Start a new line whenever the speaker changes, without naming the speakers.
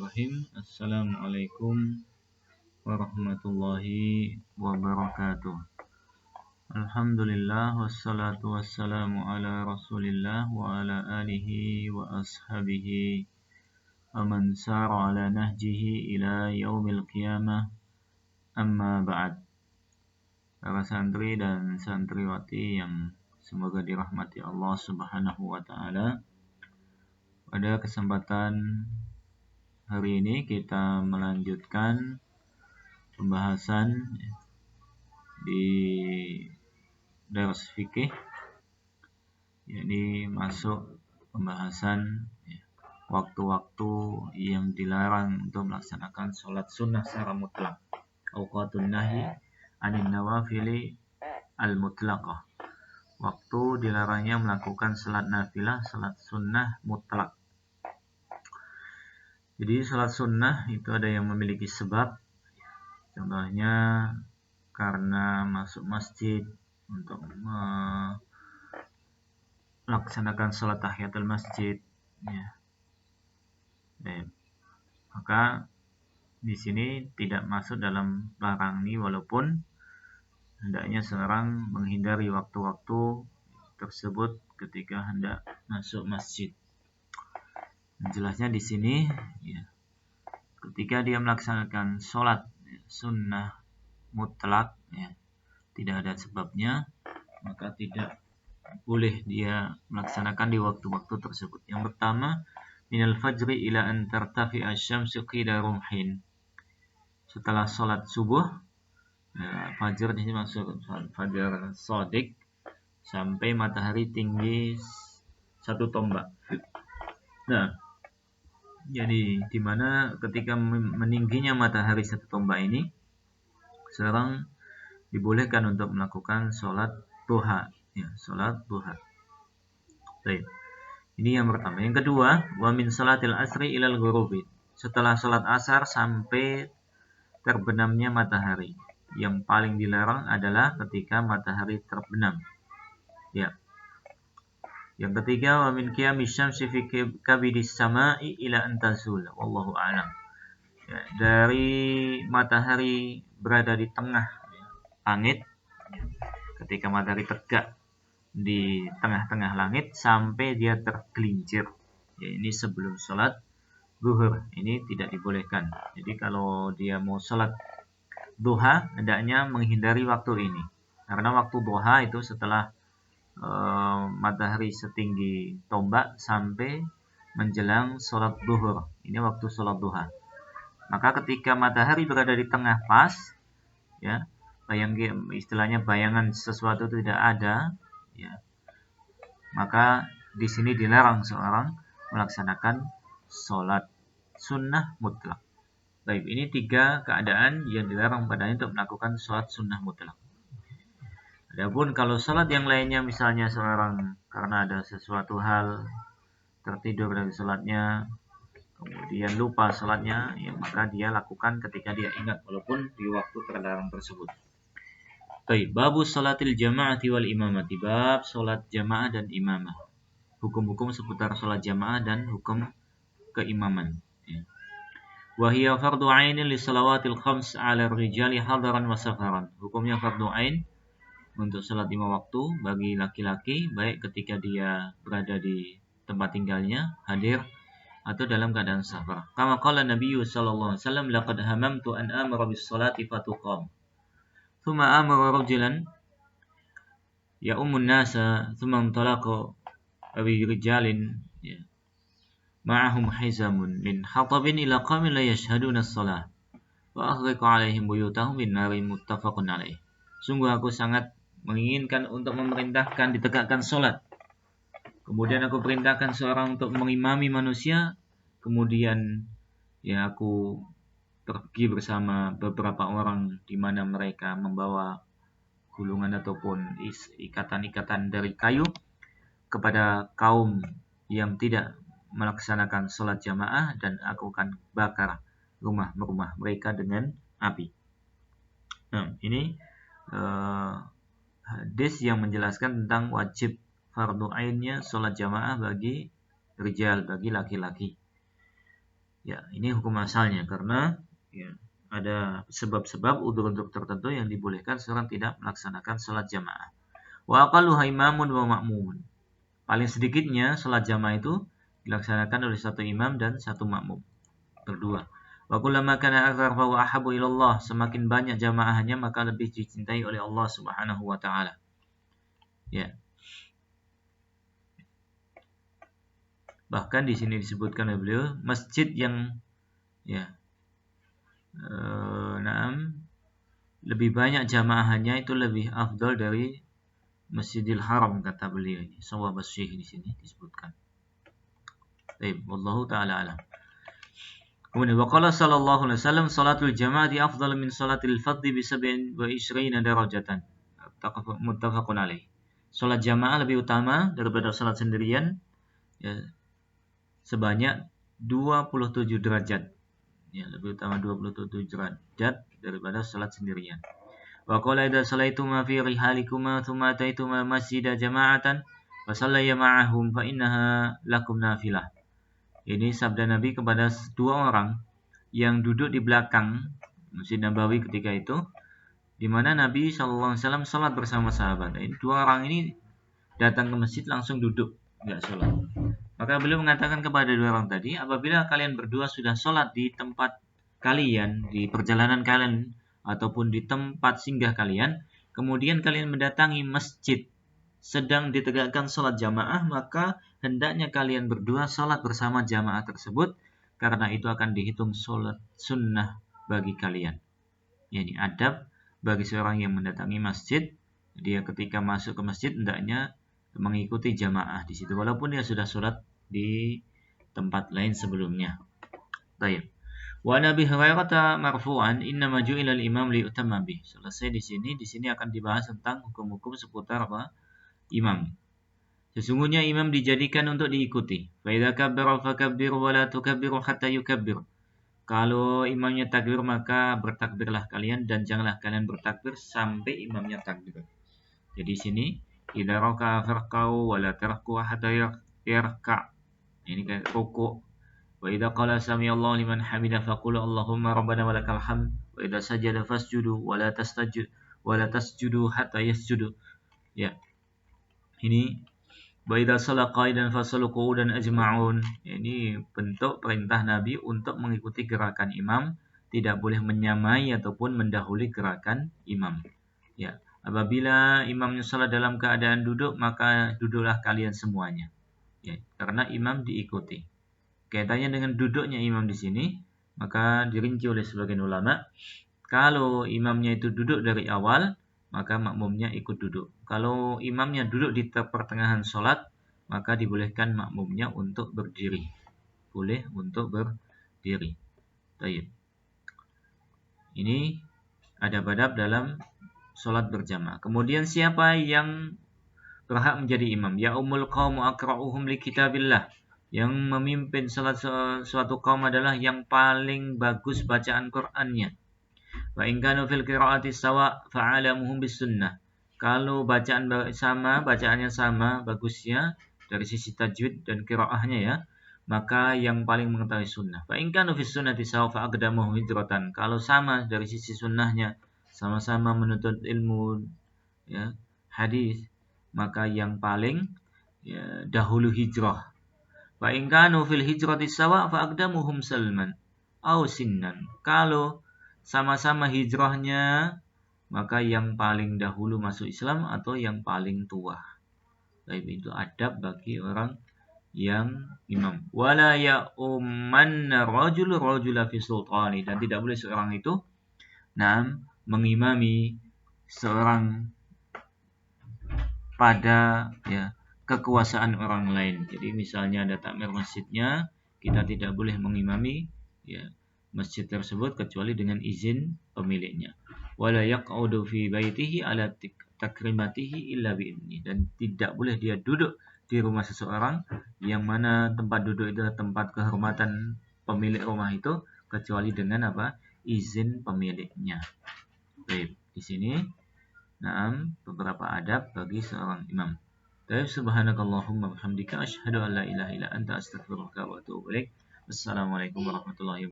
Bismillahirrahmanirrahim. Assalamualaikum warahmatullahi wabarakatuh. Alhamdulillah wassalatu wassalamu ala Rasulillah wa ala alihi wa ashabihi wa man sara ala nahjihi ila yaumil qiyamah. Amma ba'd. Para santri dan santriwati yang semoga dirahmati Allah Subhanahu wa taala. Pada kesempatan hari ini kita melanjutkan pembahasan di dars fikih, yakni masuk pembahasan waktu-waktu yang dilarang untuk melaksanakan sholat sunnah secara mutlak, awqatun nahi anin nawafili al-mutlaqah, waktu dilarangnya melakukan sholat nafilah, sholat sunnah mutlak. Jadi sholat sunnah itu ada yang memiliki sebab, contohnya karena masuk masjid untuk melaksanakan sholat tahiyatul masjid, ya. Maka di sini tidak masuk dalam larang ini, walaupun hendaknya seorang menghindari waktu-waktu tersebut ketika hendak masuk masjid. Jelasnya di sini, ya, ketika dia melaksanakan sholat sunnah mutlak, ya, tidak ada sebabnya, maka tidak boleh dia melaksanakan di waktu-waktu tersebut. Yang pertama, minal fajri ila an tartafi'a asy-syamsu qida rumhin. Setelah sholat subuh, ya, fajar di sini maksud fajar shadiq, sampai matahari tinggi 1 tombak. Nah, jadi di mana ketika meningginya matahari 1 tombak ini, seorang dibolehkan untuk melakukan sholat duha, ya, sholat duha. Baik. Ini yang pertama. Yang kedua, wa min salatil asri ilal ghurubi. Setelah sholat asar sampai terbenamnya matahari. Yang paling dilarang adalah ketika matahari terbenam. Ya. Yang ketiga, wa min qiyamis syamsi fi kabidis sama'i ila an tazul. Wallahu a'lam. Ya, dari matahari berada di tengah langit, ketika matahari tegak di tengah-tengah langit sampai dia tergelincir. Ya, ini sebelum sholat zuhur, ini tidak dibolehkan. Jadi kalau dia mau sholat duha, hendaknya menghindari waktu ini. Karena waktu duha itu setelah matahari setinggi tombak sampai menjelang sholat zuhur. Ini waktu sholat duha. Maka ketika matahari berada di tengah pas, ya, istilahnya bayangan sesuatu tidak ada, ya, maka di sini dilarang seorang melaksanakan sholat sunnah mutlak. Baik, ini 3 keadaan yang dilarang padanya untuk melakukan sholat sunnah mutlak. Adapun kalau sholat yang lainnya, misalnya seorang karena ada sesuatu hal tertidur dari sholatnya, kemudian lupa sholatnya, ya, maka dia lakukan ketika dia ingat, walaupun di waktu terlarang tersebut. Baik, babu sholatil jama'ati wal imamati, bab sholat jamaah dan imamah. Hukum-hukum seputar sholat jamaah dan hukum keimaman. Ya. Wahiyya fardu ainin li shalawatil khams ala rijali hadaran wa safaran. Hukumnya fardu ain untuk sholat 5 waktu bagi laki-laki, baik ketika dia berada di tempat tinggalnya, hadir, atau dalam keadaan safar. Kama qala Nabi sallallahu alaihi wasallam, laqad hamamtu an amara bis salati fatuqam. Thumma amara rajulan ya ummun nasa, thumma intalaqa bi rijalin, ya, ma'ahum hizamun min hatabin ila qaumin la yashhaduna as-salah wa aghriqa alaihim buyutahum bin nari, muttafaqun alaih. Sungguh aku sangat menginginkan untuk memerintahkan ditegakkan sholat. Kemudian aku perintahkan seorang untuk mengimami manusia. Kemudian, ya, aku pergi bersama beberapa orang di mana mereka membawa gulungan ataupun ikatan-ikatan dari kayu kepada kaum yang tidak melaksanakan sholat jamaah, dan aku akan bakar rumah-rumah mereka dengan api. Nah, ini hadis yang menjelaskan tentang wajib fardu ainnya sholat jamaah bagi rijal, bagi laki-laki. Ya, ini hukum asalnya karena ya, ada sebab-sebab udzur-udzur tertentu yang dibolehkan seorang tidak melaksanakan salat jamaah. Wa aqalluha imamun wa ma'mumun. Paling sedikitnya salat jamaah itu dilaksanakan oleh satu imam dan satu makmum, berdua. Wa kullama kana aktsar fa huwa ahabbu ila Allah. Semakin banyak jamaahnya maka lebih dicintai oleh Allah Subhanahu wa taala. Ya. Bahkan di sini disebutkan oleh beliau masjid yang ya lebih banyak jamaahnya itu lebih afdal dari Masjidil Haram, kata beliau ini. Shawab Syekh di sini disebutkan. Baik, wallahu taala alam. Kemudian waqala sallallahu alaihi wasallam salatul jamaati afdal min salatil fardhi bi 27 darajatan. Muttafaqun alaih. Salat jamaah lebih utama daripada salat sendirian ya, sebanyak 27 derajat. Ya, lebih utama 27 derajat daripada salat sendirian. Wa qala idza salaituma fi rihalikuma thumma ataituma masjida jama'atan fa sallaya ma'ahum fa innaha lakum nafilah. Ini sabda Nabi kepada dua orang yang duduk di belakang Masjid Nabawi ketika itu, di mana Nabi SAW salat bersama sahabat. Ini dua orang ini datang ke masjid langsung duduk, enggak salat. Maka beliau mengatakan kepada dua orang tadi, apabila kalian berdua sudah salat di tempat kalian, di perjalanan kalian, ataupun di tempat singgah kalian, kemudian kalian mendatangi masjid sedang ditegakkan salat jamaah, maka hendaknya kalian berdua salat bersama jamaah tersebut, karena itu akan dihitung salat sunnah bagi kalian. Yani adab bagi seorang yang mendatangi masjid, dia ketika masuk ke masjid hendaknya mengikuti jamaah di situ, walaupun dia sudah salat di tempat lain sebelumnya. Baik. Wa Nabi Hurairah marfu'an innama ju'ila al-imam li'utamma bih. Selesai di sini akan dibahas tentang hukum-hukum seputar apa? Imam. Sesungguhnya imam dijadikan untuk diikuti. Fa idza kabbara fakabbiru wa la tukabbiru hatta yukabbir. Kalau imamnya takbir maka bertakbirlah kalian dan janganlah kalian bertakbir sampai imamnya takbir. Jadi sini idza raka'a farqau wa la tarku hatta yarka'. Ini kayak rukuk. Wa idza qala samiallahu liman hamidah faqulu Allahumma rabbana walakal hamd. Wa idza sajada fasjudu wa la tasjudu hatta yasjudu. Ya. Ini wa idza shalla qa'idan fasallu qu'udan ajma'un. Ini bentuk perintah Nabi untuk mengikuti gerakan imam, tidak boleh menyamai ataupun mendahului gerakan imam. Ya, apabila imamnya salat dalam keadaan duduk, maka duduklah kalian semuanya. Ya, karena imam diikuti. Kaitannya dengan duduknya imam di sini, maka dirinci oleh sebagian ulama, kalau imamnya itu duduk dari awal, maka makmumnya ikut duduk. Kalau imamnya duduk di pertengahan sholat, maka dibolehkan makmumnya untuk berdiri. Boleh untuk berdiri. Baik. Ini adab-adab dalam sholat berjamaah. Kemudian siapa yang berhak menjadi imam? Ya ummul qaum aqra'uhum li kitabillah. Yang memimpin sholat suatu kaum adalah yang paling bagus bacaan Qur'annya. Wa in kanu fil qiraati sawa fa'alamuhum bis sunnah. Kalau bacaannya sama bagusnya dari sisi tajwid dan qiraahnya ya, maka yang paling mengetahui sunnah. Fa in kanu fis sunnati sawa fa'aqdamuhum hijratan. Kalau sama dari sisi sunnahnya, sama-sama menuntut ilmu ya, hadis, maka yang paling ya, dahulu hijrah. Fa in kanu fil hijrati sawa fa'aqdamuhum salman aw sinnan. Kalau sama-sama hijrahnya, maka yang paling dahulu masuk Islam atau yang paling tua. Baik, itu adab bagi orang yang imam. Wala ya'ummanna rajula fi sultani. Dan tidak boleh seorang itu mengimami seorang pada ya kekuasaan orang lain. Jadi misalnya ada takmir masjidnya, kita tidak boleh mengimami ya masjid tersebut kecuali dengan izin pemiliknya. Wala yaq'udu fi baitihi ala takrimatihi illa bi'idni. Dan tidak boleh dia duduk di rumah seseorang yang mana tempat duduk itu adalah tempat kehormatan pemilik rumah itu kecuali dengan apa? Izin pemiliknya. Baik, di sini beberapa adab bagi seorang imam. Subhanakallahumma bihamdika asyhadu an la ilaha illa anta astaghfiruka wa atubu ilaik. Wassalamualaikum warahmatullahi wabarakatuh.